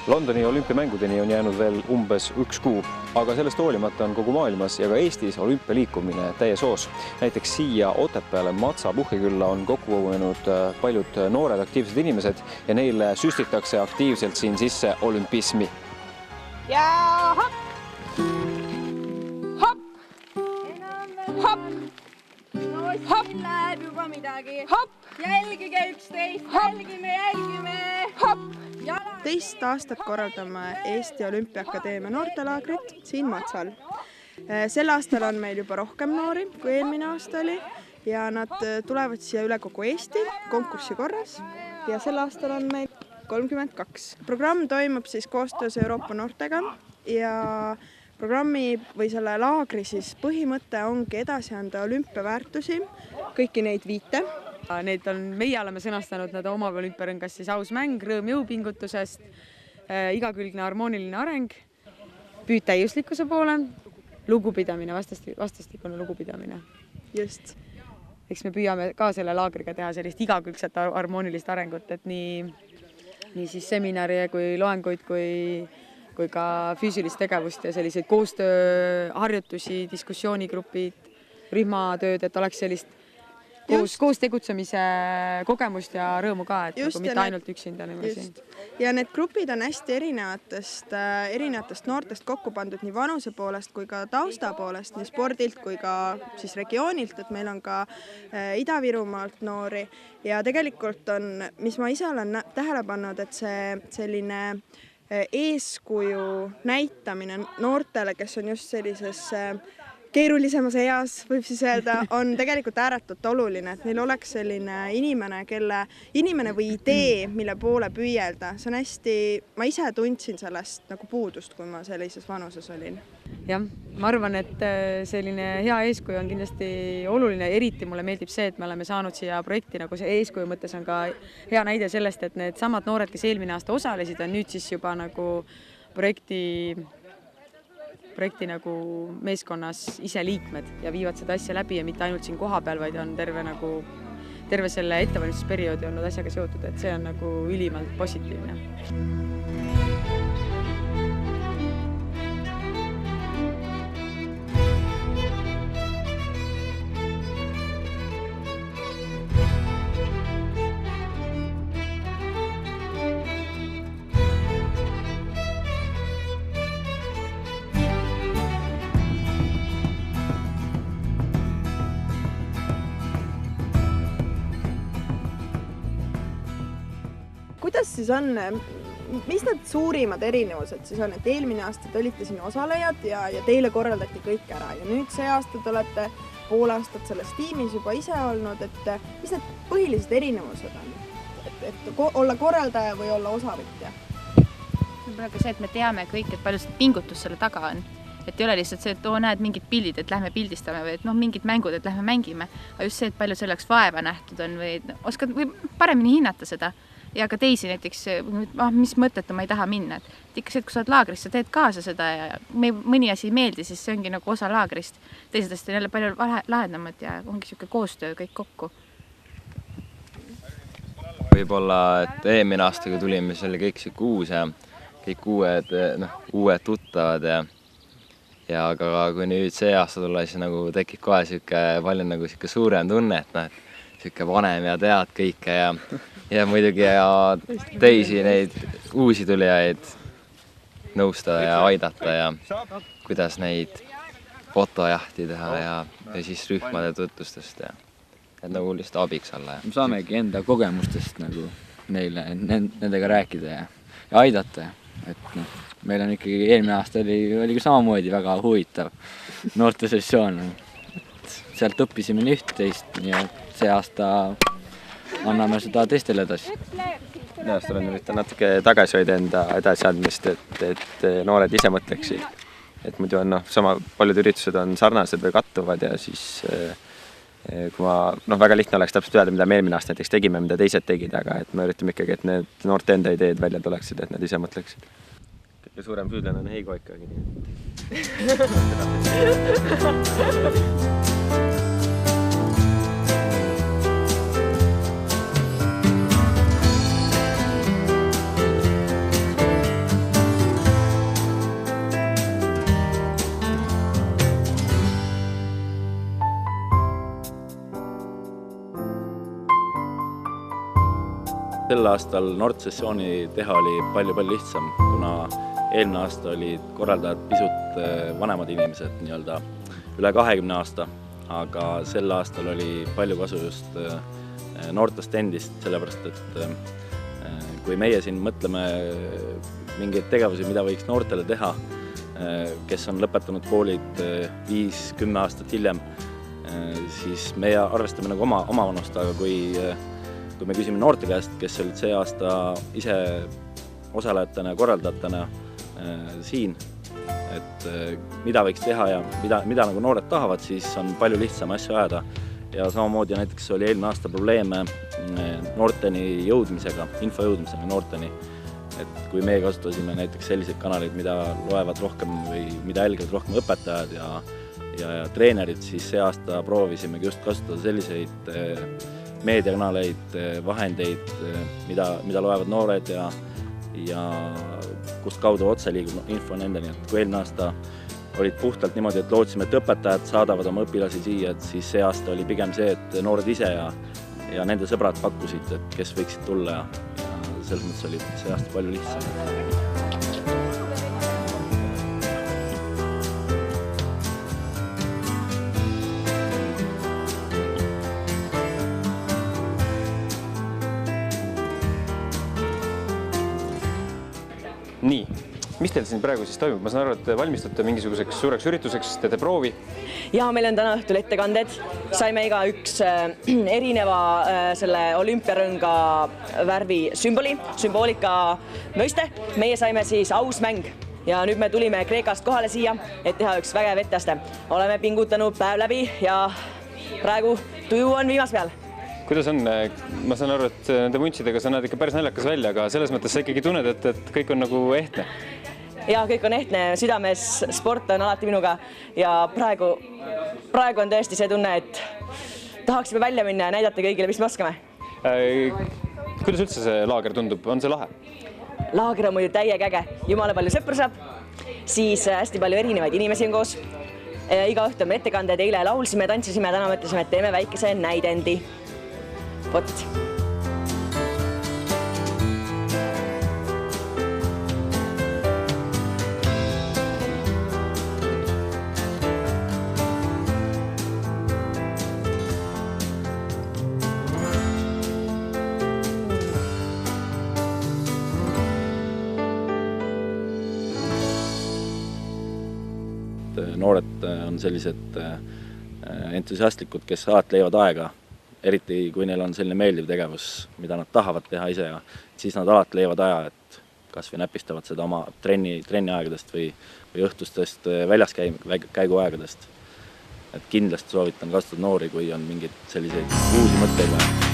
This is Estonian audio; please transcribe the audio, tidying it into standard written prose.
Londoni olümpiamängudeni on jäänud veel umbes 1 kuu, aga sellest hoolimata on kogu maailmas ja ka Eestis olümpialiikumine täies hoos. Näiteks siia Otepääle Matsa puhkekülla on kokku kogunenud paljud noored aktiivsed inimesed ja neile süstitakse aktiivselt siin sisse olümpismi. Ja hopp! Hopp! Hopp! No siin läheb juba midagi. Hopp! Jälgige üksteist! Jälgime! Hopp! Teist aastat korraldame Eesti Olümpiaakadeemia noortelaagrit siin Matsal. Sel aastal on meil juba rohkem noori, kui eelmine aasta oli ja nad tulevad siia üle kogu Eesti konkursi korras ja sel aastal on meil 32. Programm toimub siis koostöös Euroopa noortega ja programmi või selle laagri siis põhimõte ongi edasi anda olümpiaväärtusi, kõiki neid 5. Meie oleme sõnastanud nad oma olümpiarõngas siis aus mäng, rõõm jõupingutusest, igakülgne harmooniline areng, püüd täiuslikkuse poole, lugupidamine, vastastikune lugupidamine. Just. Eks me püüame ka selle laagriga teha sellist igakülgset harmoonilist arengut, et nii siis seminari kui loenguid kui ka füüsilist tegevust ja selliseid koostööharjutusi, diskussioonigrupid, rühmatööd, et oleks sellist koos tegutsemise kogemust ja rõõmu ka, et just, nagu mitte ainult üksinda niimoodi. Ja need grupid on hästi erinevatest noortest kokku pandud nii vanuse poolest kui ka tausta poolest, nii spordilt kui ka siis regioonilt, et meil on ka Ida-Virumaalt noori ja tegelikult on, mis ma ise olen tähele pannud, et see selline eeskuju näitamine noortele, kes on just sellises keerulisemas eas, võib siis öelda, on tegelikult ääretult oluline, et neil oleks selline inimene või idee, mille poole püüelda. See on hästi, ma ise tundsin sellest nagu puudust, kui ma sellises vanuses olin. Jah, ma arvan, et selline hea eeskuju on kindlasti oluline, eriti mulle meeldib see, et me oleme saanud siia projekti, nagu see eeskuju mõttes on ka hea näide sellest, et need samad noored, kes eelmine aasta osalesid, on nüüd siis juba nagu projekti nagu meeskonnas ise liikmed ja viivad seda asja läbi ja mitte ainult siin koha peal, vaid on terve selle ettevalmistusperioodi olnud asjaga seotud, et see on nagu ülimalt positiivne. Kuidas siis on, mis need suurimad erinevused siis on, et eelmine aasta te olite siin osalejad ja teile korraldati kõik ära ja nüüd see aasta te olete pool aastat selles tiimis juba ise olnud, et mis need põhilised erinevused on? Et olla korraldaja või olla osavõtja? Võib-olla ka see, et me teame kõik, et palju pingutus selle taga on. Et ei ole lihtsalt see, et näed mingid pildid, et lähme pildistame või et mingid mängud, et lähme mängime. Aga just see, et palju selleks vaeva nähtud on või oskad paremini hinnata seda. Ja ka teisi näiteks, mis mõtet ma ei taha minna. Et ikka see, et kui sa oled laagris, sa teed kaasa seda ja mõni asi ei meeldi, siis see ongi nagu osa laagrist. Teised on jälle palju lahedamad ja ongi selline koostöö kõik kokku. Võib-olla, et eelmine aasta, kui tulime, see oli kõik siuke uus ja kõik uued tuttavad ja aga kui nüüd see aasta tulla, siis nagu tekib kohe palju nagu suurem tunne, et siuke vanem ja tead kõike ja muidugi ja teisi neid uusi tulijaid nõustada ja aidata ja kuidas neid fotojahti teha ja siis rühmade tutvustust ja et nagu lihtsalt abiks olla. Me saamegi enda kogemustest nagu neile nendega rääkida ja aidata. Et meil on ikkagi eelmine aasta oli samamoodi väga huvitav noorte sessioon. Sealt õppisime nii üht-teist ja see aasta anname seda teistele edasi. Aastal on üritan natuke tagasi hoida enda edasiandmist, et noored ise mõtleksid. Et muidu on sama paljud üritused on sarnased või kattuvad ja siis kui ma väga lihtne oleks täpselt öelda, mida me eelmine aasta näiteks tegime, mida teised tegid, aga et me üritame ikkagi, et need noorte enda ideed välja tuleksid, et nad ise mõtleksid. Kõige suurem süüdlane on Heigo ikkagi. Sel aastal noortesessiooni teha oli palju lihtsam, kuna eelmine aasta olid korraldajad pisut vanemad inimesed, nii-öelda üle 20 aasta, aga sel aastal oli palju kasu just noortest endist, sellepärast et kui meie siin mõtleme mingeid tegevusi, mida võiks noortele teha, kes on lõpetanud koolid 5-10 aastat hiljem, siis meie arvestame nagu oma vanust, aga kui me küsime noorte käest, kes olid see aasta ise osalejatena ja korraldajatena siin, et mida võiks teha ja mida nagu noored tahavad, siis on palju lihtsam asju ajada. Ja samamoodi näiteks oli eelmine aasta probleeme noorteni jõudmisega, info jõudmisega noorteni. Et kui meie kasutasime näiteks selliseid kanaleid, mida loevad rohkem või mida jälgivad rohkem õpetajad ja treenerid, siis see aasta proovisimegi just kasutada selliseid meediakanaleid, vahendeid, mida loevad noored ja kust kaudu otse liigub info nendeni. Et kui eelmine aasta olid puhtalt niimoodi, et lootsime, et õpetajad saadavad oma õpilasi siia, et siis see aasta oli pigem see, et noored ise ja nende sõbrad pakkusid, et kes võiksid tulla ja selles mõttes oli see aasta palju lihtsam. Nii, mis teil siin praegu siis toimub? Ma saan aru, et valmistate mingisuguseks suureks ürituseks, teete proovi? Ja meil on täna õhtul ettekanded. Saime iga üks erineva selle olümpiarõnga värvi sümboolika mõiste. Meie saime siis aus mäng ja nüüd me tulime Kreekast kohale siia, et teha üks vägev etteaste. Oleme pingutanud päev läbi ja praegu tuju on viimas peal. Kuidas on? Ma saan aru, et nende muntsidega sa näed ikka päris naljakas välja, aga selles mõttes sa ikkagi tunned, et kõik on nagu ehtne. Ja kõik on ehtne, südames sport on alati minuga ja praegu on tõesti see tunne, et tahaksime välja minna ja näidata kõigile, mis me oskame. Kuidas üldse see laager tundub? On see lahe? Laager on muidu täiega äge. Jumala palju sõpru saab, siis hästi palju erinevaid inimesi on koos. Iga õhtu on ettekanded, eile laulsime, tantsisime, täna mõtlesime, et teeme väikese näidendi. Vot. Noored on sellised entusiastlikud, kes alati leiavad aega, eriti kui neil on selline meeldiv tegevus, mida nad tahavad teha ise ja siis nad alati leiavad aja, et kas või näpistavad seda oma trenni aegadest või õhtustest väljas käiguaegadest. Et kindlasti soovitan kasutada noori, kui on mingeid selliseid uusi mõtteid vaja.